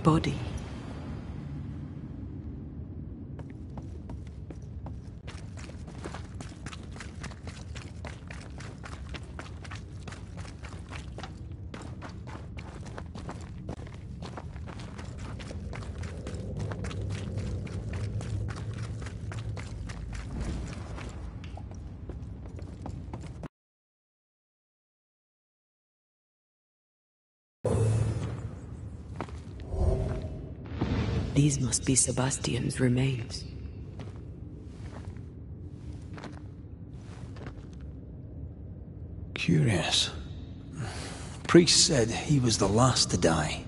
body. These must be Sebastian's remains. Curious. Priest said he was the last to die.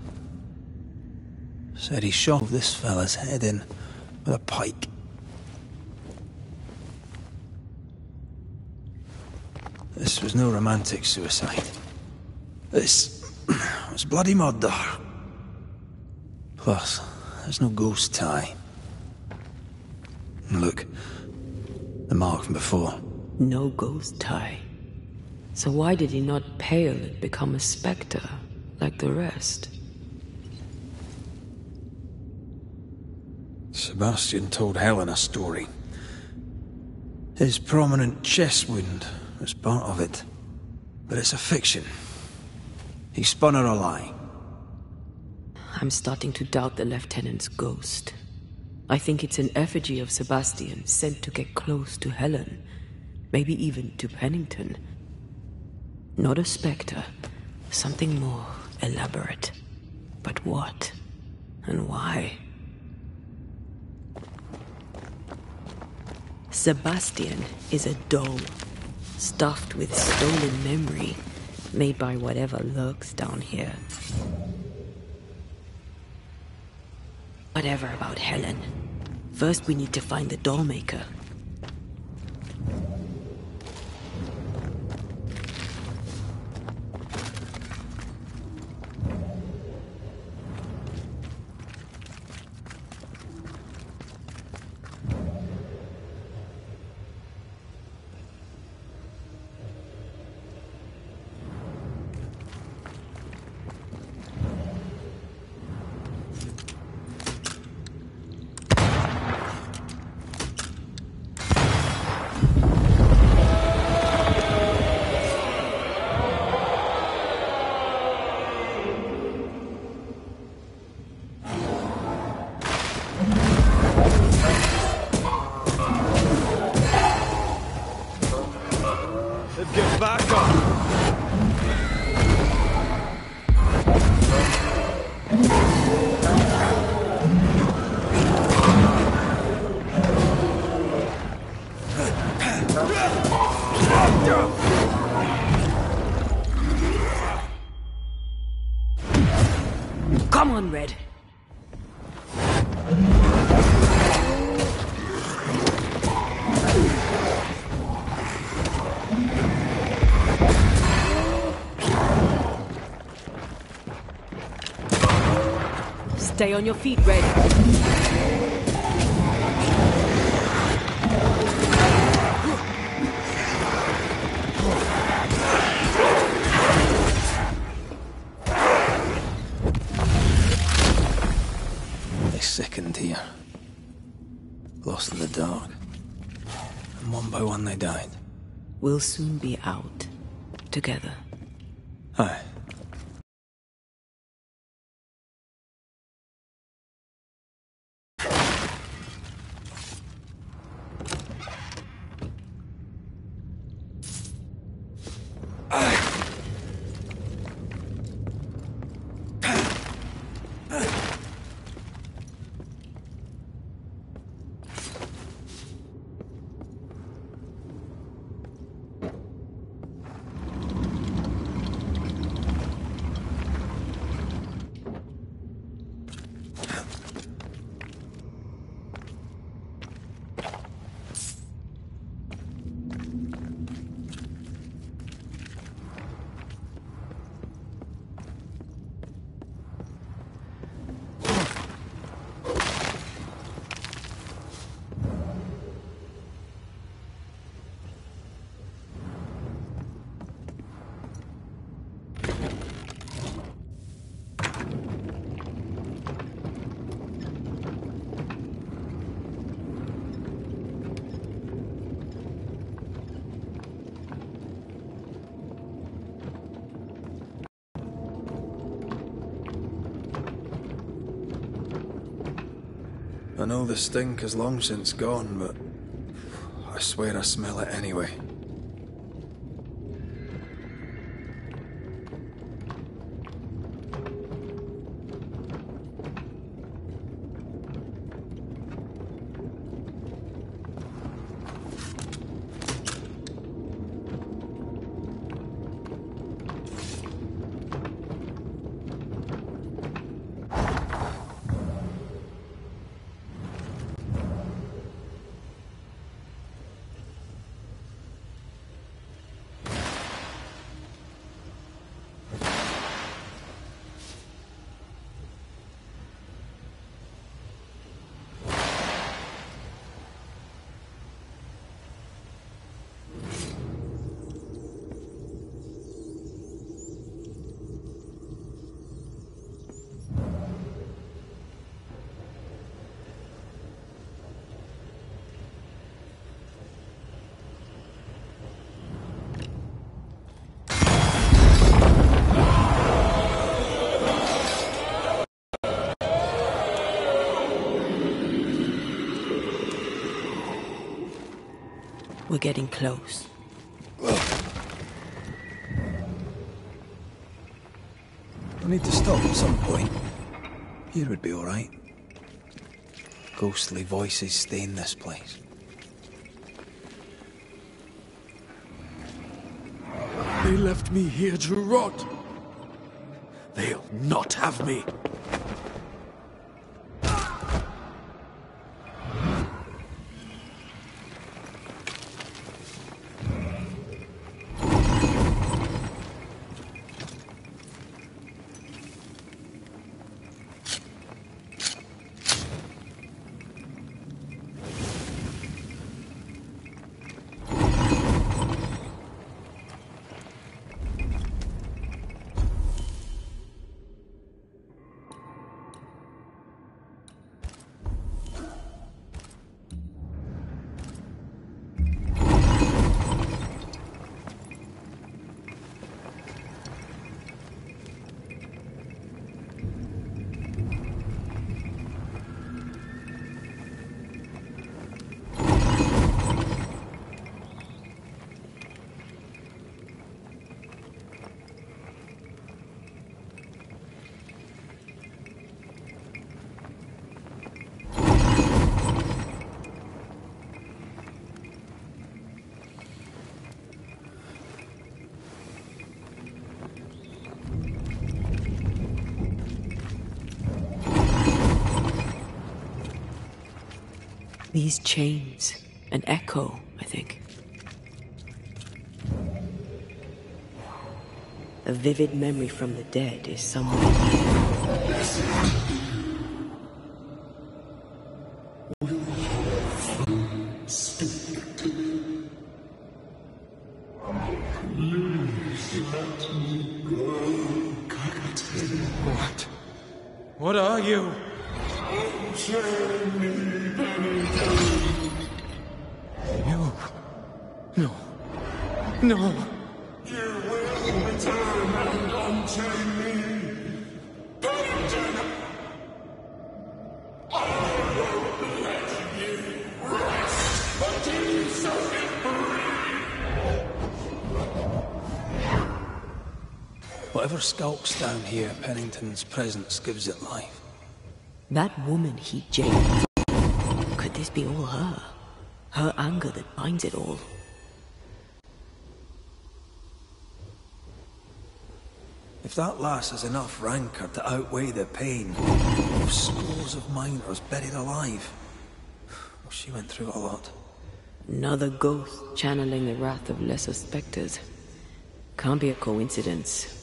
Said he shot this fella's head in with a pike. This was no romantic suicide. This was bloody murder. Plus, there's no ghost tie. Look, the mark from before. No ghost tie. So why did he not pale and become a spectre, like the rest? Sebastian told Helen a story. His prominent chest wound was part of it. But it's a fiction. He spun her a lie. I'm starting to doubt the Lieutenant's ghost. I think it's an effigy of Sebastian sent to get close to Helen. Maybe even to Pennington. Not a spectre. Something more elaborate. But what? And why? Sebastian is a doll, stuffed with stolen memory, made by whatever lurks down here. Whatever about Helen. First we need to find the doll maker. Get back up! Come on, Red. Stay on your feet, Red. They sickened here. Lost in the dark. And one by one they died. We'll soon be out. Together. Aye. I know the stink is long since gone, but I swear I smell it anyway. We're getting close. I need to stop at some point. Here would be alright. Ghostly voices stain this place. They left me here to rot. They'll not have me. These chains, an echo, I think. A vivid memory from the dead is somewhere here. What? What are you? You... No. No. You will return and unchain me. Pennington! I won't let you rest until you set Whatever skulks down here, Pennington's presence gives it life. That woman he jailed. Could this be all her? Her anger that binds it all. If that lass has enough rancor to outweigh the pain of scores of miners buried alive, well, she went through a lot. Another ghost channeling the wrath of lesser specters. Can't be a coincidence.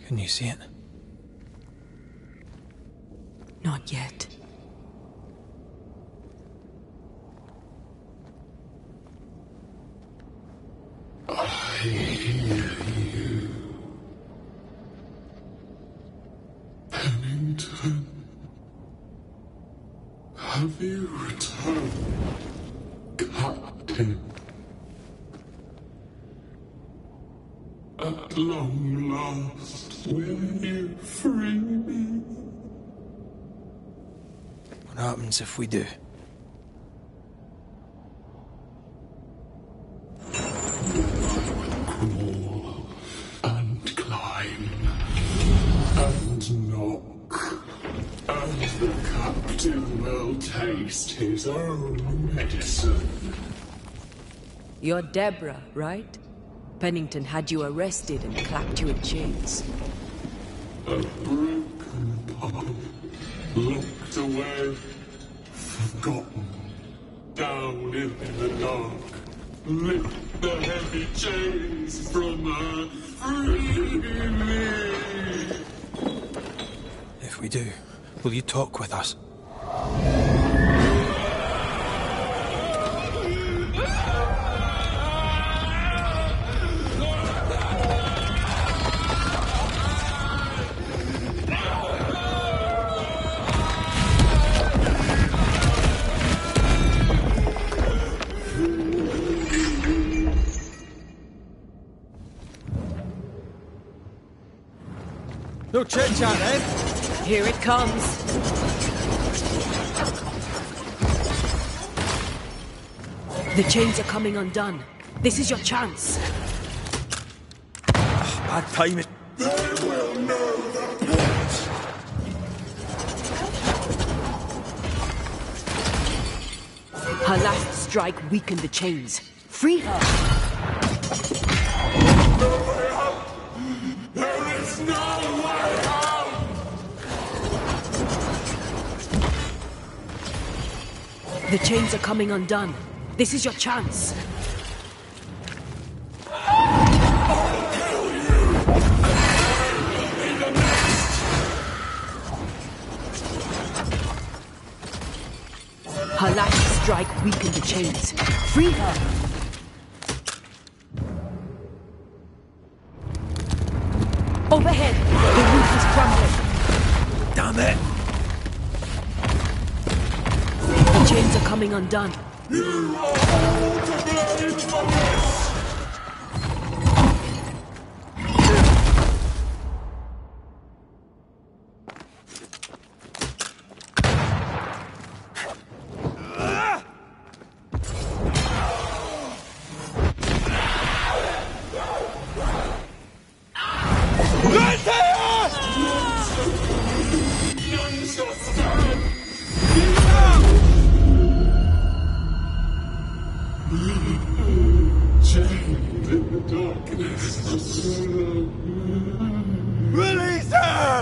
Can you see it? Not yet. I hear you. Pennington. Have you returned, Captain? At long last, will you free me? What happens if we do? Crawl and climb and knock, and the captain will taste his own medicine. You're Deborah, right? Pennington had you arrested and clapped you in chains. A broken pub, locked away, forgotten, down in the dark. Lift the heavy chains from her, free me! If we do, will you talk with us? No chit-chat, eh? Here it comes. The chains are coming undone. This is your chance. Bad timing. They will know the pit! Her last strike weakened the chains. Free her. No way out! There is no way out! The chains are coming undone. This is your chance. Her last strike weakened the chains. Free her! Overhead! The roof is crumbling! Damn it! The chains are coming undone. You are all to blame for this! None shall stand! Chained in the darkness for so long. Release her!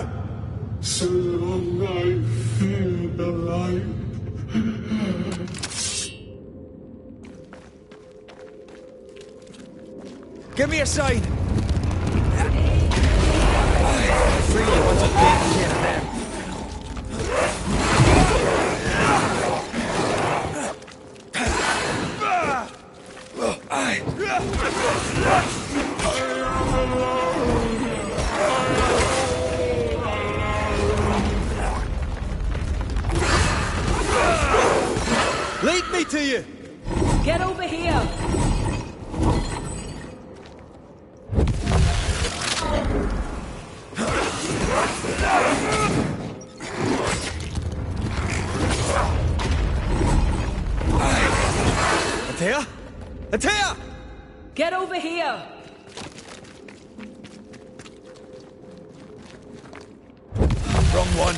So long I feared the light. Give me a sign! Free you once I've taken care of them. Lead me to you! Get over here! Atea? Atea! Get over here! Wrong one.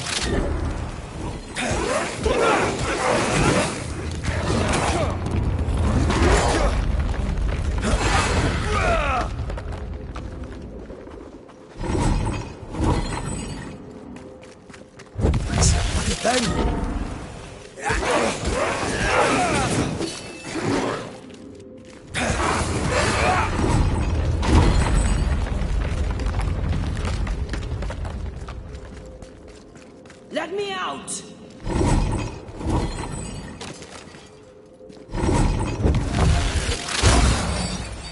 Let me out!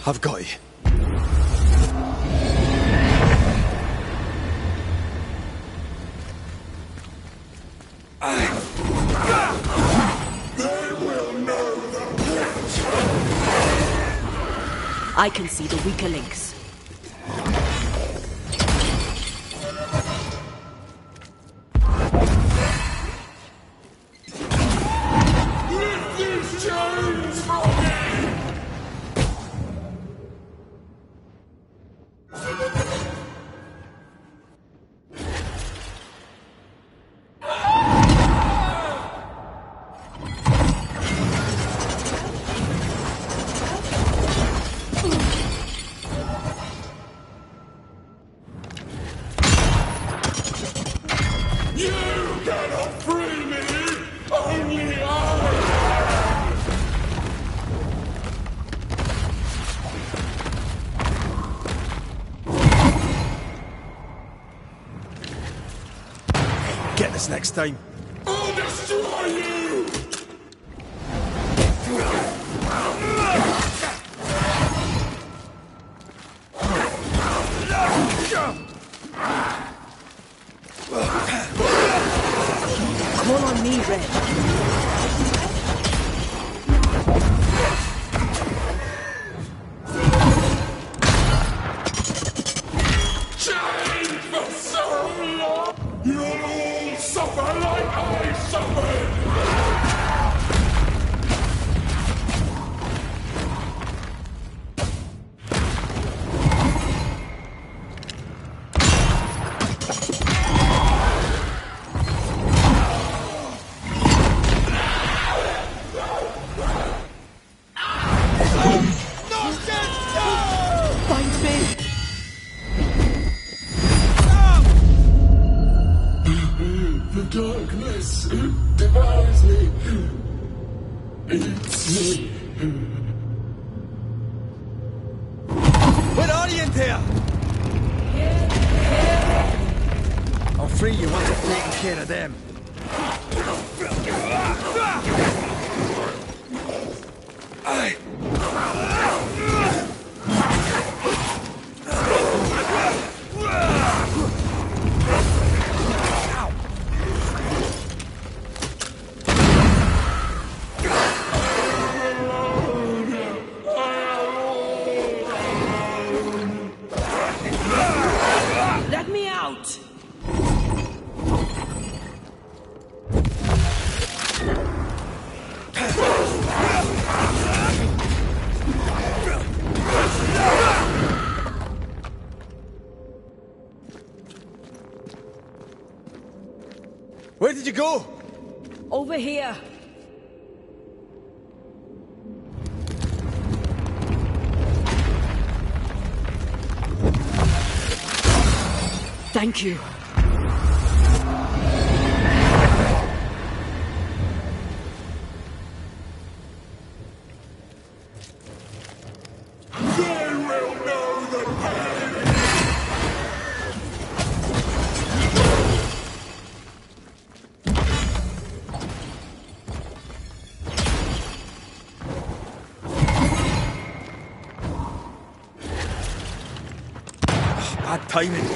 I've got you. I can see the weaker links. Lift these chains from me! You cannot free me! Only I! Get this next time. I'll destroy you! Call on me, Red. Chained for so long! You'll all suffer like I suffered! Find me! The darkness, it devours me. Eats me. Where are you in there? I'll free you once I've taken care of them. Aye. Let me out! Where did you go? Over here. Thank you. They will know the pain! Bad timing.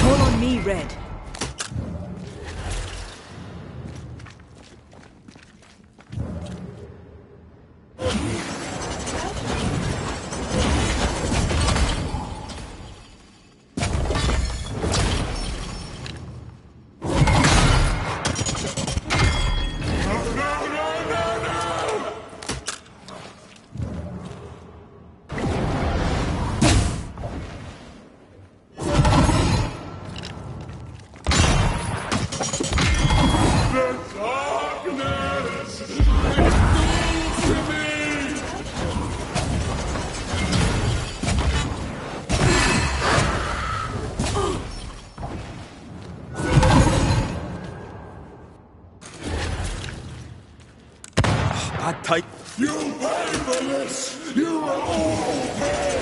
Call on me, Red. Bad type. You pay for this! You will all pay!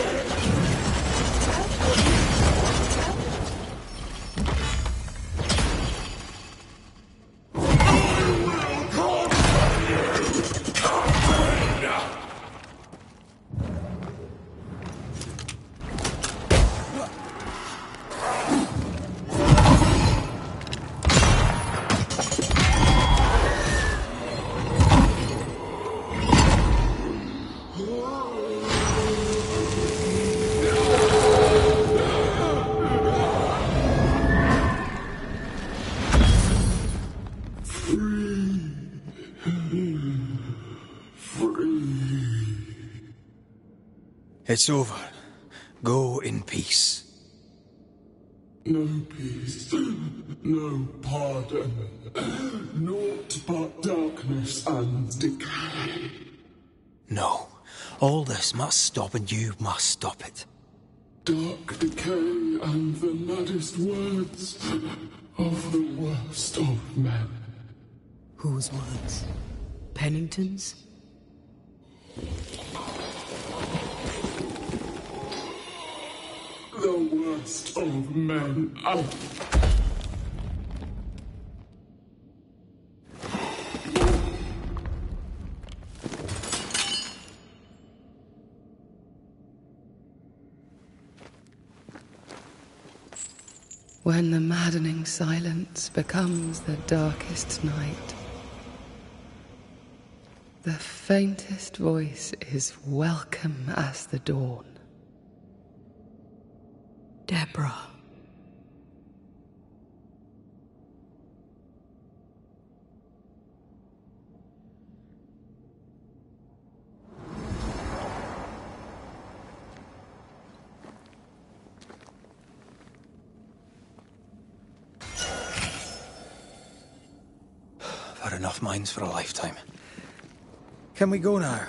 It's over. Go in peace. No peace, no pardon, naught but darkness and decay. No. All this must stop and you must stop it. Dark decay and the maddest words of the worst of men. Whose words? Pennington's? The worst of men. When the maddening silence becomes the darkest night, the faintest voice is welcome as the dawn. Deborah. I've had enough minds for a lifetime. Can we go now?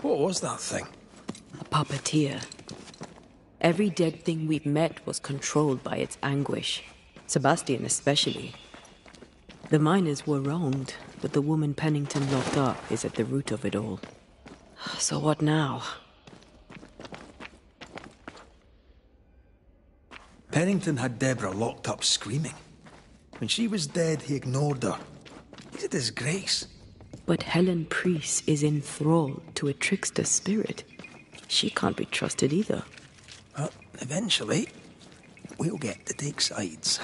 What was that thing? A puppeteer. Every dead thing we've met was controlled by its anguish. Sebastian especially. The miners were wronged, but the woman Pennington locked up is at the root of it all. So what now? Pennington had Deborah locked up screaming. When she was dead, he ignored her. He's a disgrace. But Helen Priest is enthralled to a trickster spirit. She can't be trusted either. Well, eventually, we'll get to take sides.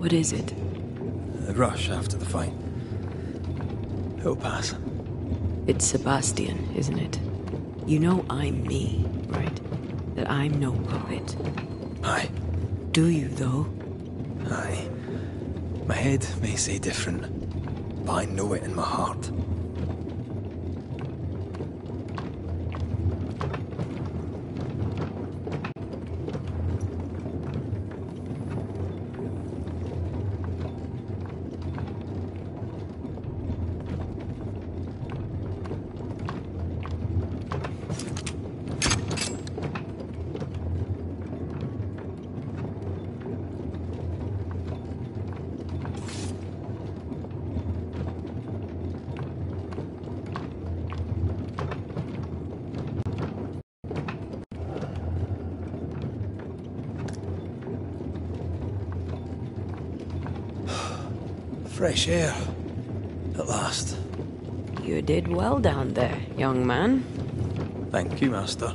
What is it? The rush after the fight. It'll pass. It's Sebastian, isn't it? You know I'm me, right? That I'm no puppet. Aye. Do you, though? Aye. My head may say different, but I know it in my heart. Fresh air. At last. You did well down there, young man. Thank you, Master.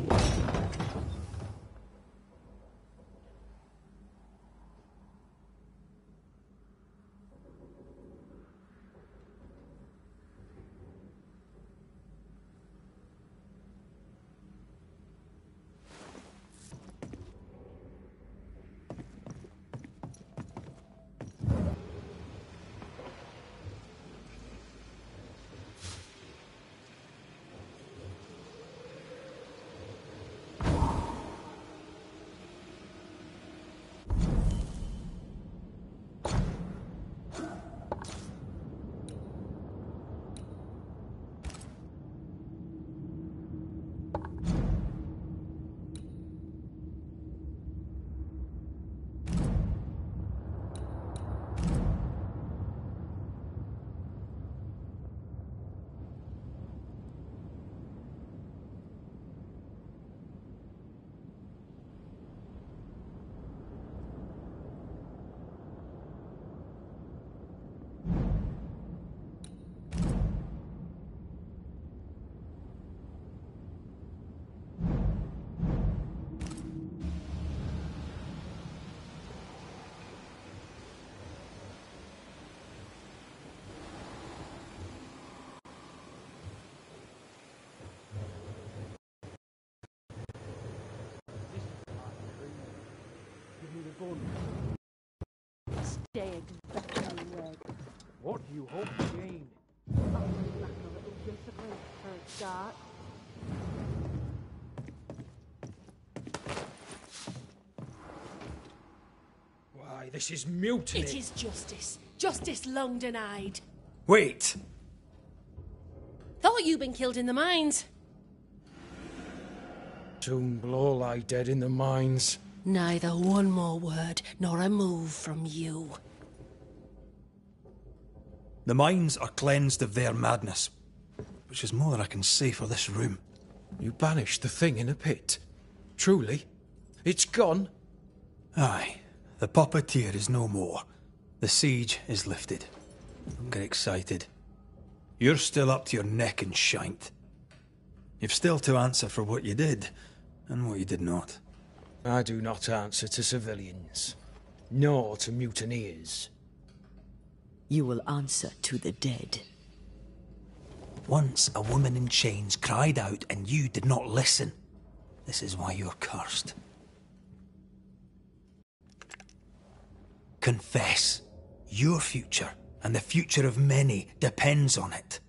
Stay exactly where. What do you hope to gain? Back a little discipline for a start. Why, this is mutiny. It is justice. Justice long denied. Wait! Thought you'd been killed in the mines. Soon will all lie dead in the mines. Neither one more word nor a move from you. The mines are cleansed of their madness, which is more than I can say for this room. You banished the thing in a pit. Truly? It's gone? Aye. The puppeteer is no more. The siege is lifted. Don't get excited. You're still up to your neck in shite. You've still to answer for what you did, and what you did not. I do not answer to civilians, nor to mutineers. You will answer to the dead. Once a woman in chains cried out and you did not listen. This is why you're cursed. Confess. Your future, and the future of many, depends on it.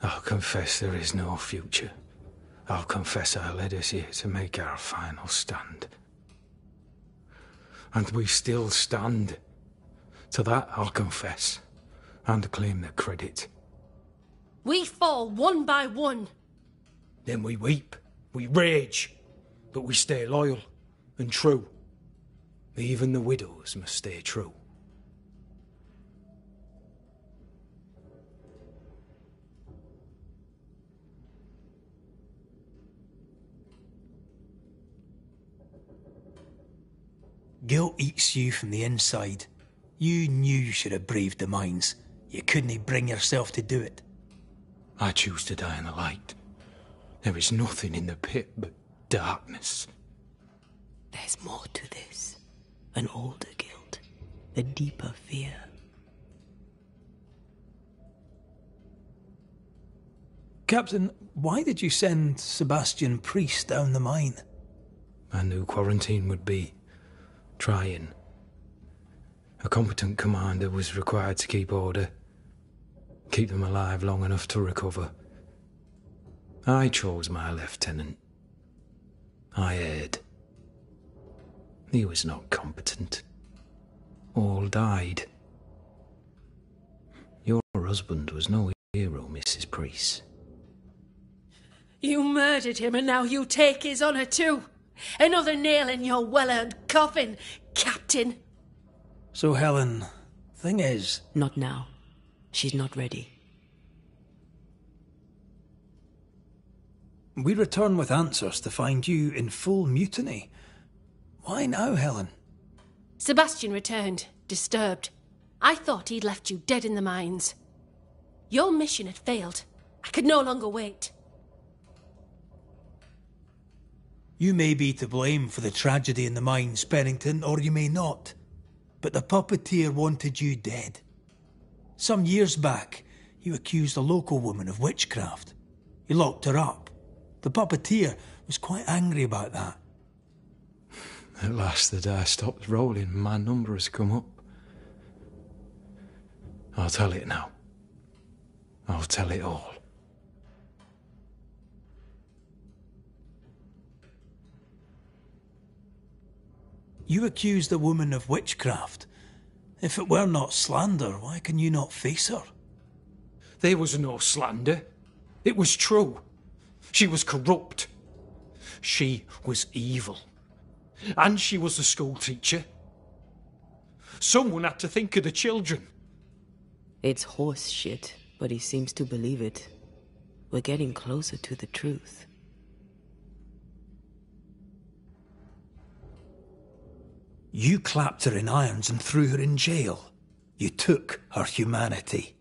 I'll confess there is no future. I'll confess I led us here to make our final stand. And we still stand. To that I'll confess, and claim the credit. We fall one by one. Then we weep, we rage, but we stay loyal and true. Even the widows must stay true. Guilt eats you from the inside. You knew you should have braved the mines. You couldn't bring yourself to do it. I choose to die in the light. There is nothing in the pit but darkness. There's more to this. An older guild. the deeper fear. Captain, why did you send Sebastian Priest down the mine? I knew quarantine would be trying. A competent commander was required to keep order, keep them alive long enough to recover. I chose my lieutenant. I erred. He was not competent. All died. Your husband was no hero, Mrs. Priest. You murdered him and now you take his honour too. Another nail in your well-earned coffin, Captain. So, Helen, thing is... Not now. She's not ready. We return with answers to find you in full mutiny. Why now, Helen? Sebastian returned, disturbed. I thought he'd left you dead in the mines. Your mission had failed. I could no longer wait. You may be to blame for the tragedy in the mines, Pennington, or you may not. But the puppeteer wanted you dead. Some years back, you accused a local woman of witchcraft. You locked her up. The puppeteer was quite angry about that. At last the die stopped rolling and my number has come up. I'll tell it now. I'll tell it all. You accused a woman of witchcraft. If it were not slander, why can you not face her? There was no slander. It was true. She was corrupt. She was evil. And she was a school teacher. Someone had to think of the children. It's horse shit, but he seems to believe it. We're getting closer to the truth. You clapped her in irons and threw her in jail. You took her humanity.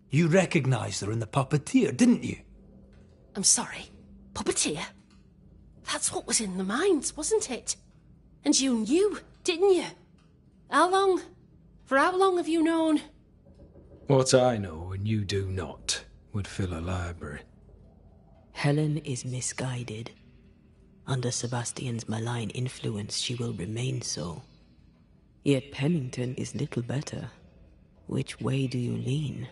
You recognized her in the puppeteer, didn't you? I'm sorry. Puppeteer? That's what was in the mines, wasn't it? And you knew, didn't you? How long? For how long have you known? What I know and you do not would fill a library. Helen is misguided. Under Sebastian's malign influence, she will remain so. Yet Pennington is little better. Which way do you lean?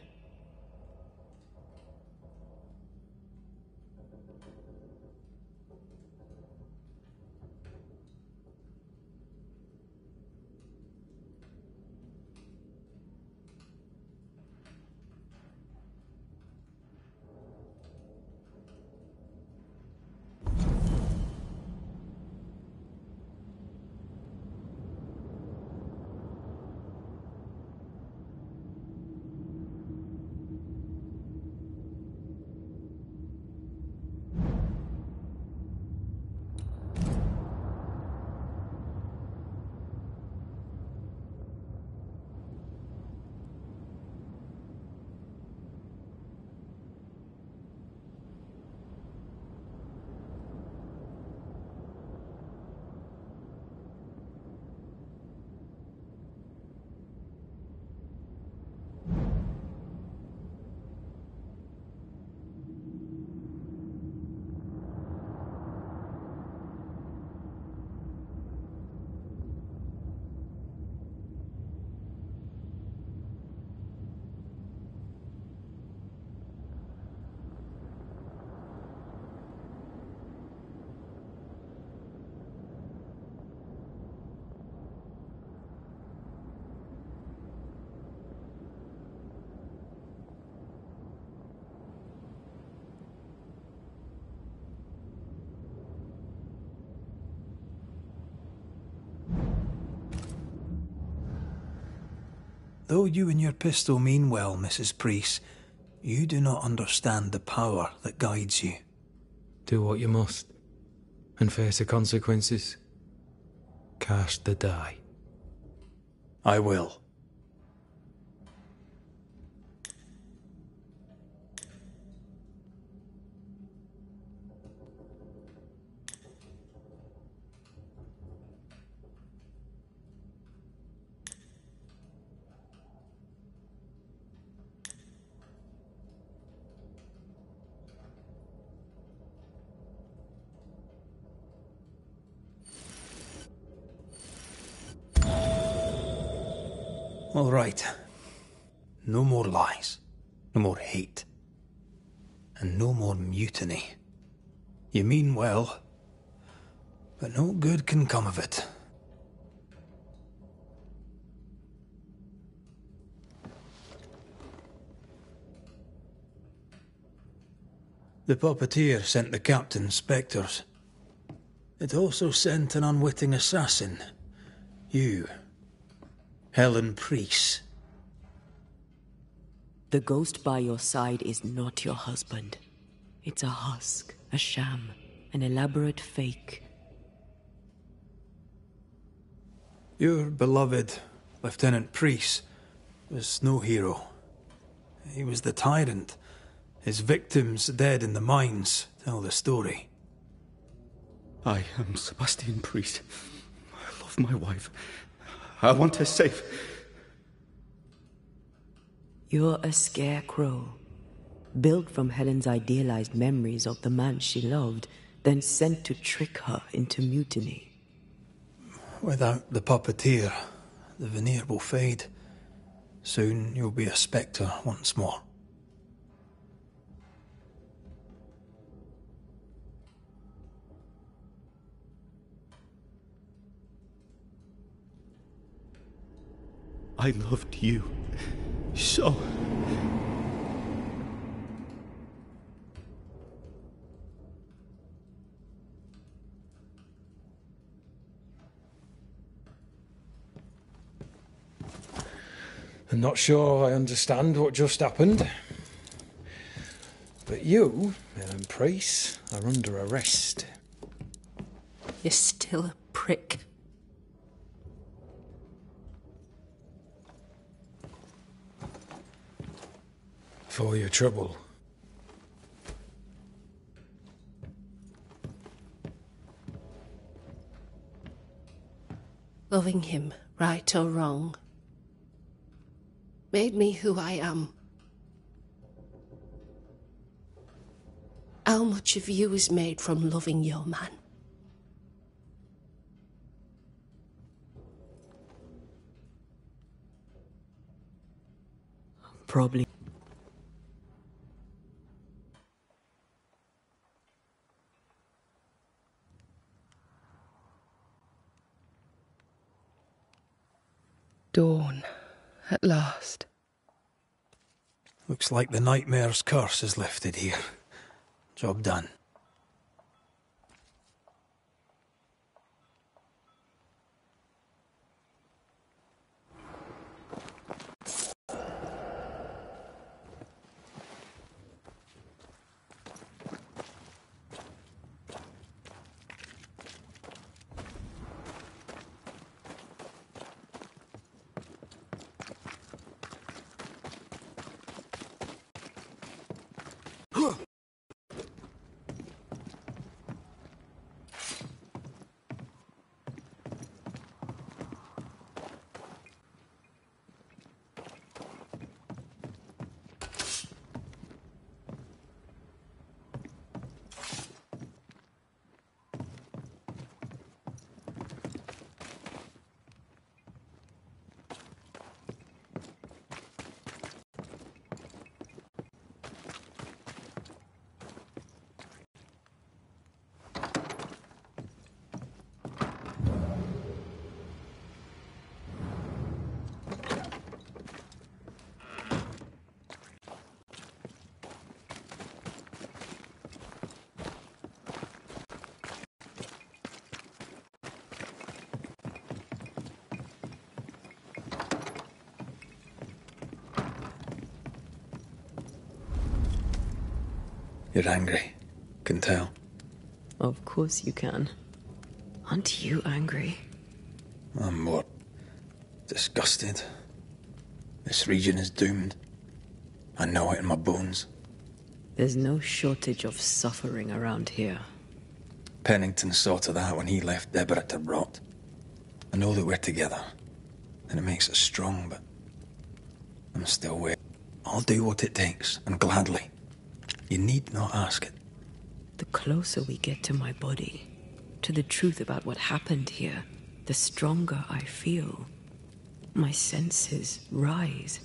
Though you and your pistol mean well, Mrs. Priest, you do not understand the power that guides you. Do what you must, and face the consequences. Cast the die. I will. All right. No more lies. No more hate. And no more mutiny. You mean well, but no good can come of it. The puppeteer sent the captain spectres. It also sent an unwitting assassin. You. Helen Priest. The ghost by your side is not your husband. It's a husk, a sham, an elaborate fake. Your beloved Lieutenant Priest was no hero. He was the tyrant. His victims dead in the mines tell the story. I am Sebastian Priest. I love my wife. I want her safe. You're a scarecrow, built from Helen's idealized memories of the man she loved, then sent to trick her into mutiny. Without the puppeteer, the veneer will fade. Soon you'll be a spectre once more. I loved you so. I'm not sure I understand what just happened. But you, Helen Priest, are under arrest. You're still a prick. For your trouble. Loving him, right or wrong, made me who I am. How much of you is made from loving your man? Probably. Dawn, at last. Looks like the nightmare's curse is lifted here. Job done. You're angry. Can tell. Of course you can. Aren't you angry? I'm more disgusted. This region is doomed. I know it in my bones. There's no shortage of suffering around here. Pennington saw to that when he left Deborah to rot. I know that we're together, and it makes us strong, but I'm still waiting. I'll do what it takes, and gladly. You need not ask it. The closer we get to my body, to the truth about what happened here, the stronger I feel. My senses rise.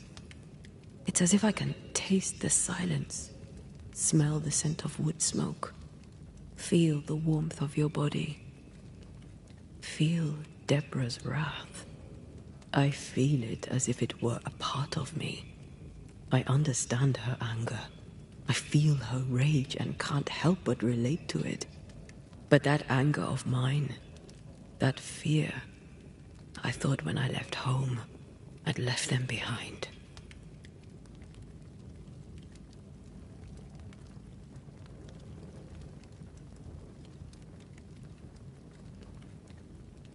It's as if I can taste the silence, smell the scent of wood smoke, feel the warmth of your body, feel Deborah's wrath. I feel it as if it were a part of me. I understand her anger. I feel her rage and can't help but relate to it. But that anger of mine, that fear, I thought when I left home, I'd left them behind.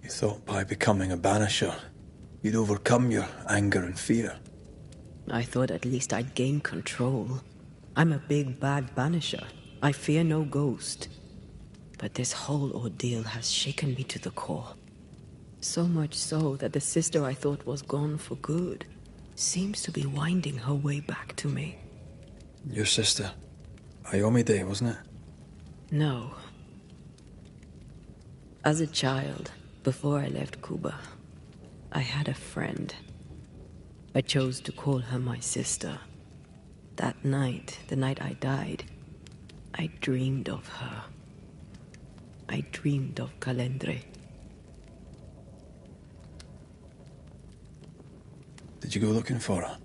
You thought by becoming a banisher, you'd overcome your anger and fear. I thought at least I'd gain control. I'm a big bad banisher. I fear no ghost. But this whole ordeal has shaken me to the core. So much so that the sister I thought was gone for good seems to be winding her way back to me. Your sister, Ayomide, wasn't it? No. As a child, before I left Cuba, I had a friend. I chose to call her my sister. That night, the night I died, I dreamed of her. I dreamed of Calendre. Did you go looking for her?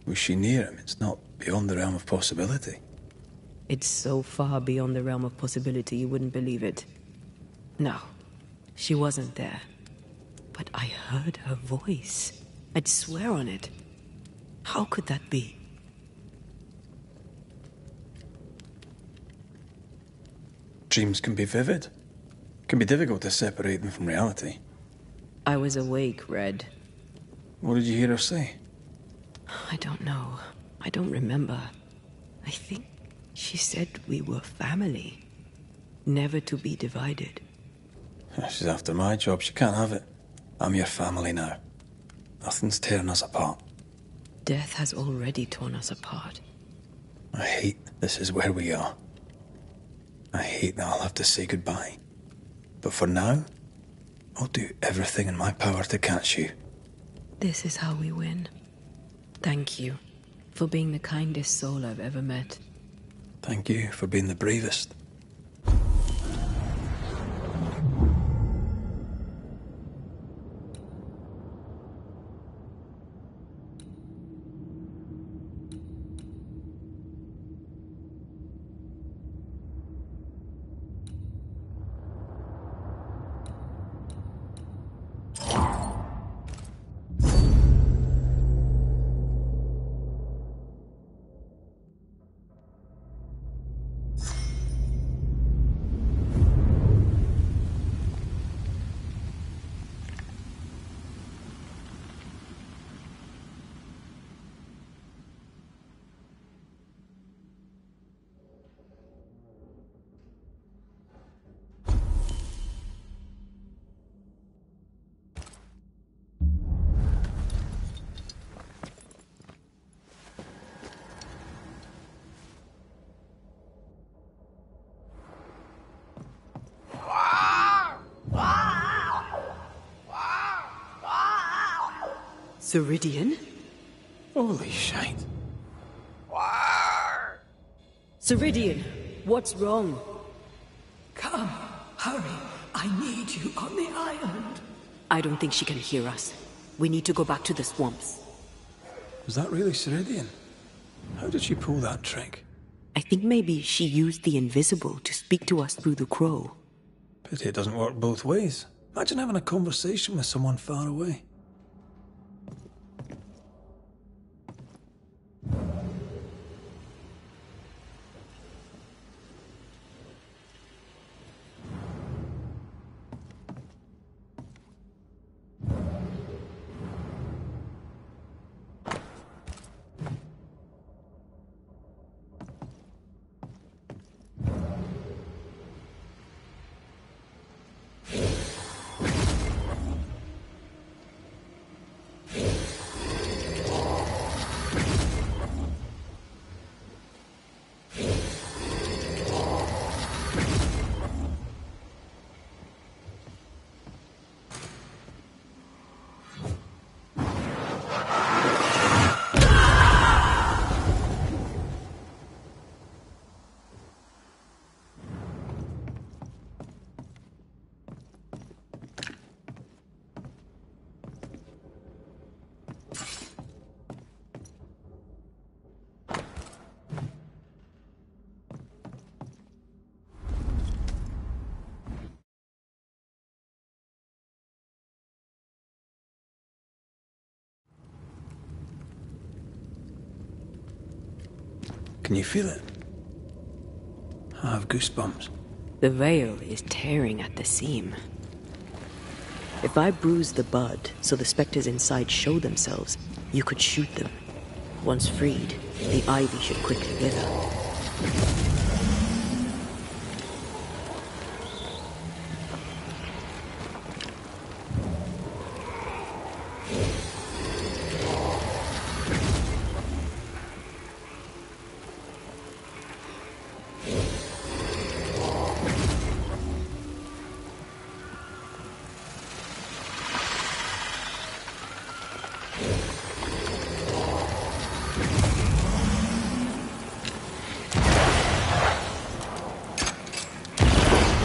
Was she near him? It's not beyond the realm of possibility. It's so far beyond the realm of possibility you wouldn't believe it. No, she wasn't there. But I heard her voice. I'd swear on it. How could that be? Dreams can be vivid. It can be difficult to separate them from reality. I was awake, Red. What did you hear her say? I don't know. I don't remember. I think she said we were family. Never to be divided. She's after my job. She can't have it. I'm your family now. Nothing's tearing us apart. Death has already torn us apart. I hate this is where we are. I hate that I'll have to say goodbye. But for now, I'll do everything in my power to catch you. This is how we win. Thank you for being the kindest soul I've ever met. Thank you for being the bravest. Ceridian? Holy shite. Ceridian, what's wrong? Come, hurry. I need you on the island. I don't think she can hear us. We need to go back to the swamps. Was that really Ceridian? How did she pull that trick? I think maybe she used the invisible to speak to us through the crow. Pity it doesn't work both ways. Imagine having a conversation with someone far away. Can you feel it? I have goosebumps. The veil is tearing at the seam. If I bruise the bud so the specters inside show themselves, you could shoot them. Once freed, the ivy should quickly wither.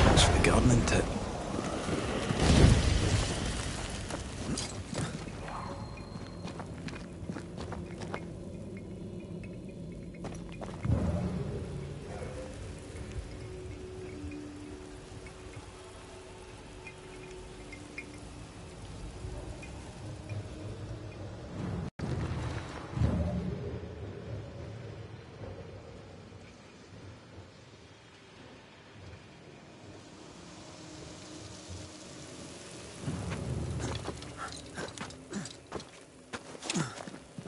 Thanks for the gardening tip.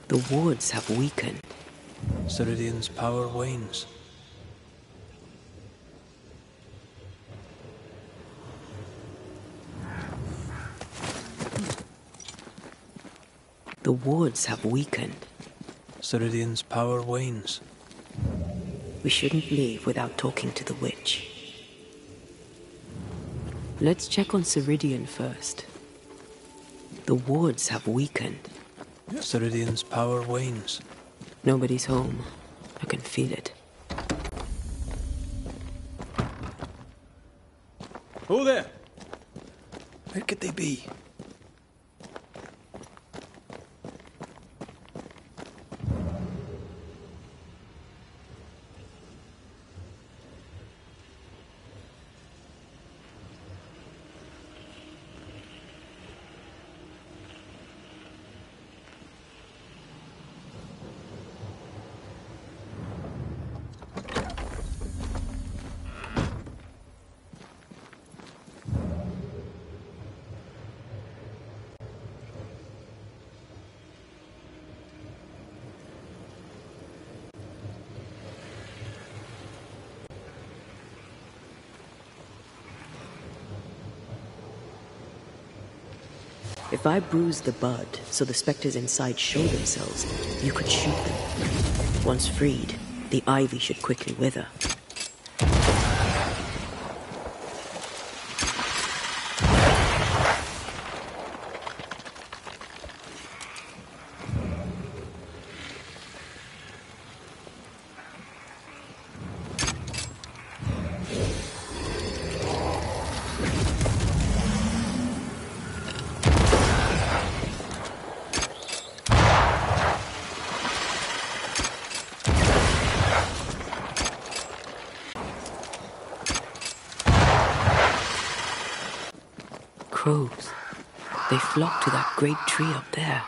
The wards have weakened. Ceridian's power wanes. The wards have weakened. Ceridian's power wanes. We shouldn't leave without talking to the witch. Let's check on Ceridian first. The wards have weakened. Ceridian's power wanes. Nobody's home. I can feel it. Who there? Where could they be? If I bruise the bud so the specters inside show themselves, you could shoot them. Once freed, the ivy should quickly wither. Crows. They flock to that great tree up there.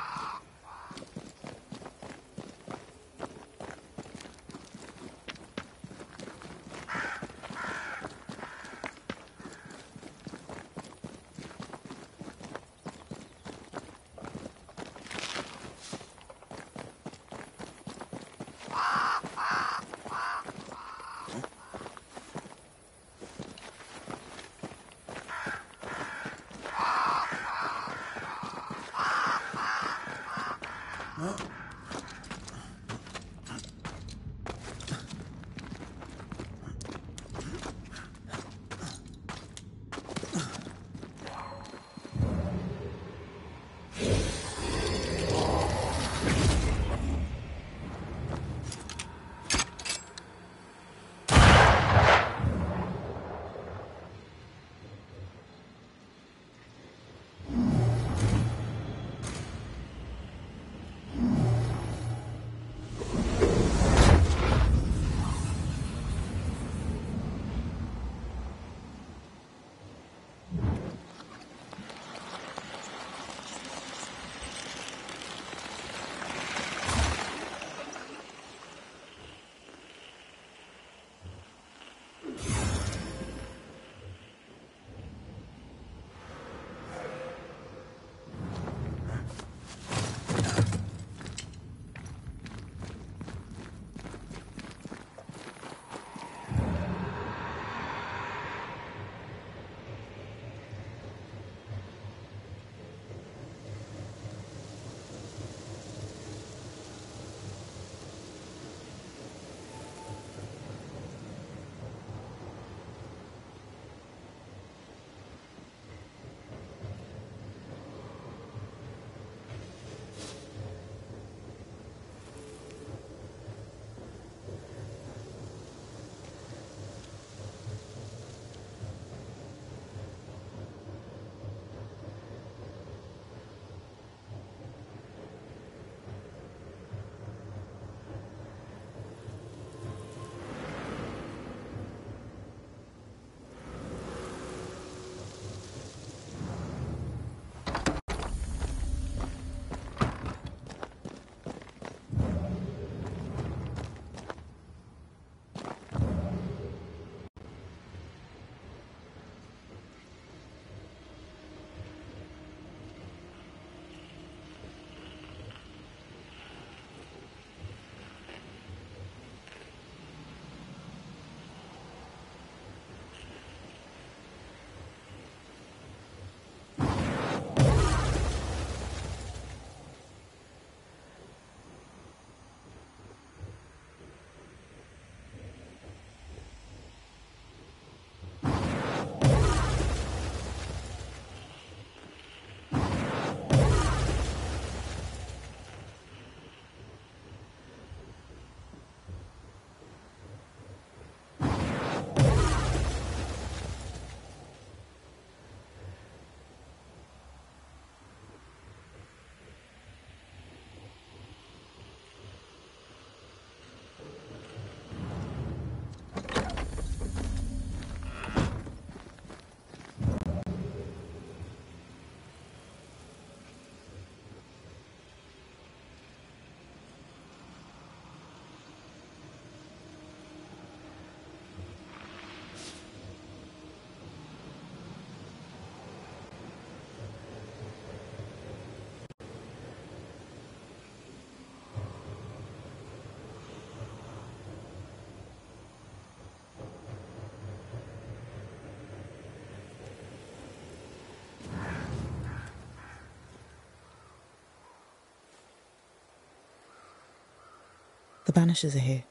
The Banishers are here.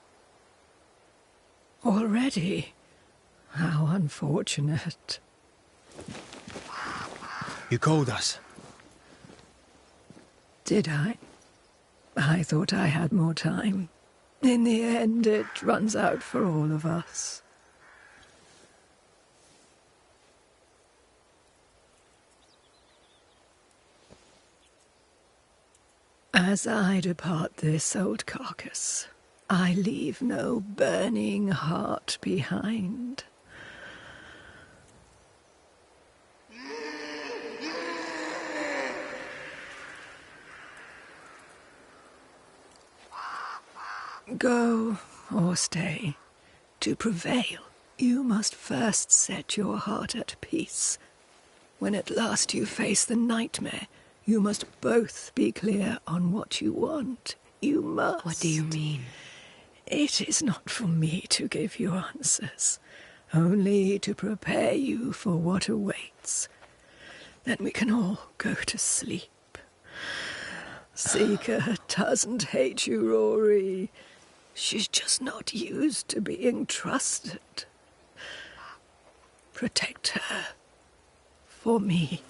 Already? How unfortunate. You called us. Did I? I thought I had more time. In the end, it runs out for all of us. As I depart this old carcass, I leave no burning heart behind. Go or stay. To prevail, you must first set your heart at peace. When at last you face the nightmare, you must both be clear on what you want. You must. What do you mean? It is not for me to give you answers, only to prepare you for what awaits. Then we can all go to sleep. Seeker doesn't hate you, Rory. She's just not used to being trusted. Protect her. For me.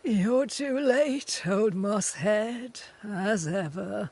You're too late, old Mosshead, as ever.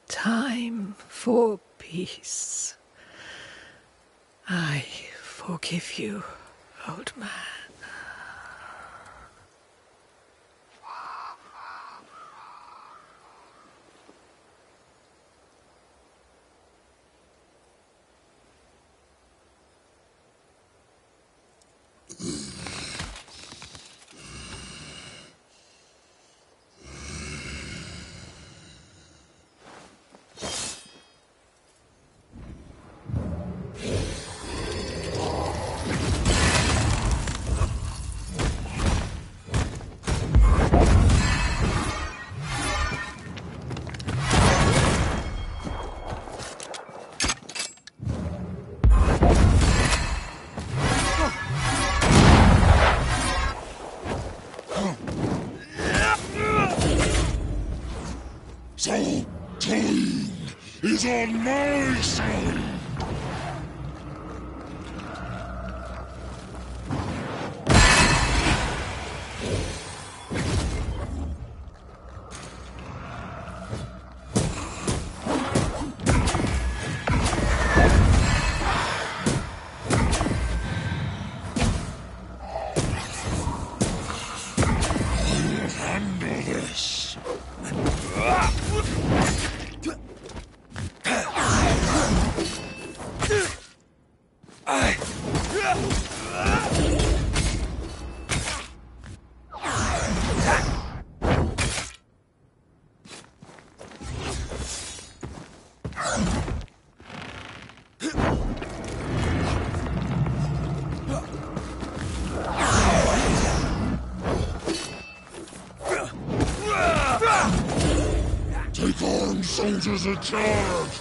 Time for peace. I forgive you, old man. Time is on my side! I'll handle this! Take armed soldiers in charge!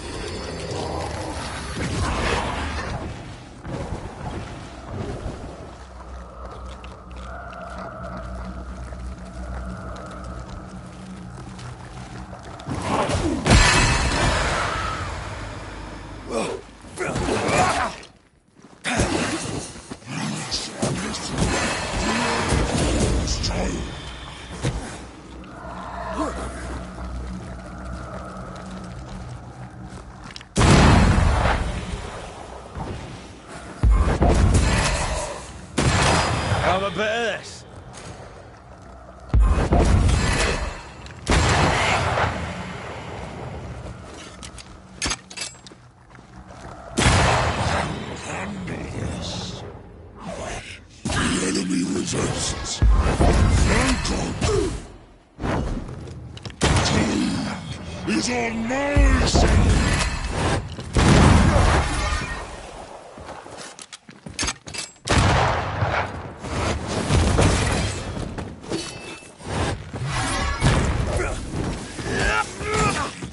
is on my side!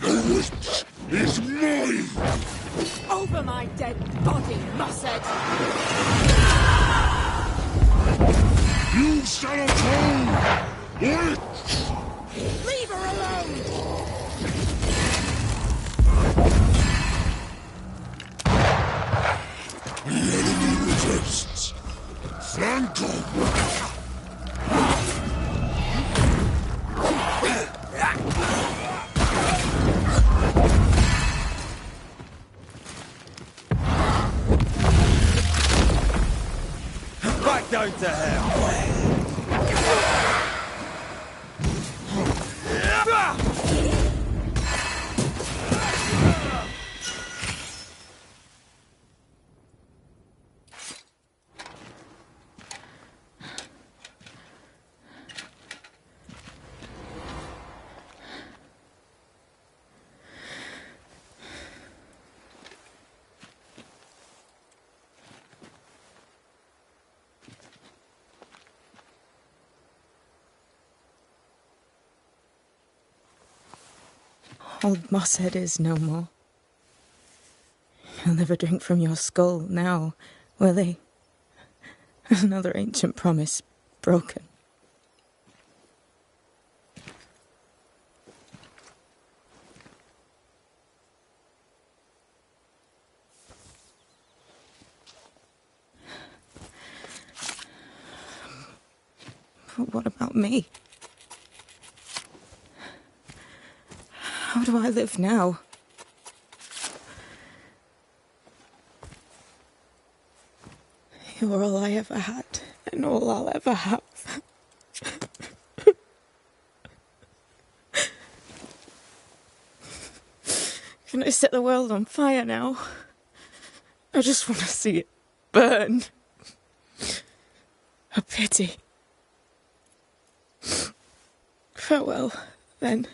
The witch is mine! Over my dead body, Mossad! You shall atone! Witch! Leave her alone! The enemy resists! Flank him! Back down to hell! Old Mossad is no more. He'll never drink from your skull now, will he? Another ancient promise broken. But what about me? How do I live now? You're all I ever had, and all I'll ever have. Can I set the world on fire now? I just want to see it burn. A pity. Farewell, then.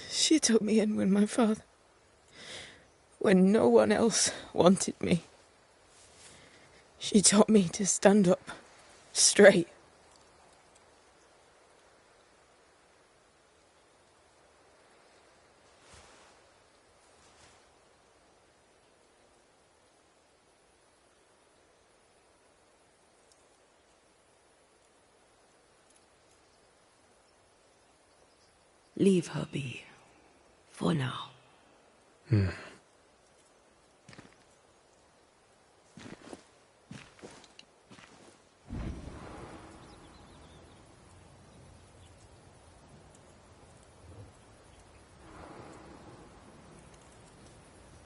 She took me in when my father... when no one else wanted me. She taught me to stand up straight. Leave her be. For now.